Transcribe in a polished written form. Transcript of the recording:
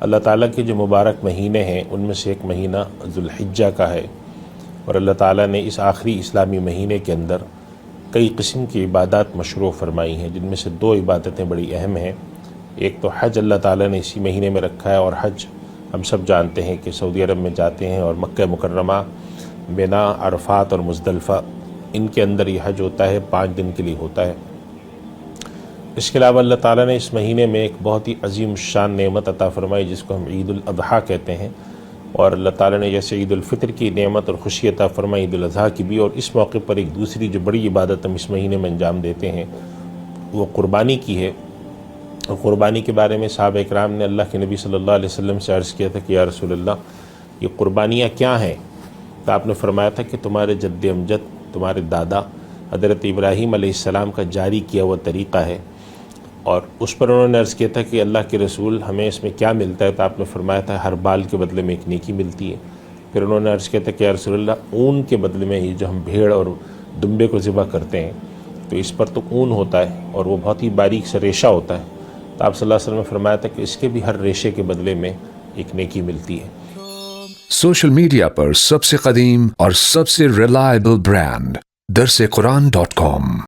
اللہ تعالیٰ کے جو مبارک مہینے ہیں ان میں سے ایک مہینہ ذوالحجہ کا ہے، اور اللہ تعالیٰ نے اس آخری اسلامی مہینے کے اندر کئی قسم کی عبادات مشروع فرمائی ہیں، جن میں سے دو عبادتیں بڑی اہم ہیں۔ ایک تو حج اللہ تعالیٰ نے اسی مہینے میں رکھا ہے، اور حج ہم سب جانتے ہیں کہ سعودی عرب میں جاتے ہیں، اور مکہ مکرمہ، مینا، عرفات اور مزدلفہ، ان کے اندر یہ حج ہوتا ہے، 5 دن کے لیے ہوتا ہے۔ اس کے علاوہ اللہ تعالیٰ نے اس مہینے میں ایک بہت ہی عظیم الشان نعمت عطا فرمائی جس کو ہم عید الاضحیٰ کہتے ہیں، اور اللہ تعالیٰ نے جیسے عید الفطر کی نعمت اور خوشی عطا فرمائی، عید الاضحیٰ کی بھی، اور اس موقع پر ایک دوسری جو بڑی عبادت ہم اس مہینے میں انجام دیتے ہیں وہ قربانی کی ہے۔ اور قربانی کے بارے میں صحابہ اکرام نے اللہ کے نبی صلی اللہ علیہ وسلم سے عرض کیا تھا کہ یا رسول اللہ، یہ قربانیاں کیا ہیں؟ تو آپ نے فرمایا تھا کہ تمہارے جد امجد، تمہارے دادا حضرت ابراہیم علیہ السلام کا جاری کیا ہوا طریقہ ہے۔ اور اس پر انہوں نے عرض کیا تھا کہ اللہ کے رسول، ہمیں اس میں کیا ملتا ہے؟ تو آپ نے فرمایا تھا ہر بال کے بدلے میں ایک نیکی ملتی ہے۔ پھر انہوں نے عرض کیا تھا کہ یا رسول اللہ، اون کے بدلے میں یہ جو ہم بھیڑ اور دمبے کو ذبح کرتے ہیں تو اس پر تو اون ہوتا ہے اور وہ بہت ہی باریک سا ریشہ ہوتا ہے، تو آپ صلی اللہ علیہ وسلم نے فرمایا تھا کہ اس کے بھی ہر ریشے کے بدلے میں ایک نیکی ملتی ہے۔ سوشل میڈیا پر سب سے قدیم اور سب سے ریلائبل برانڈ درسقرآن.com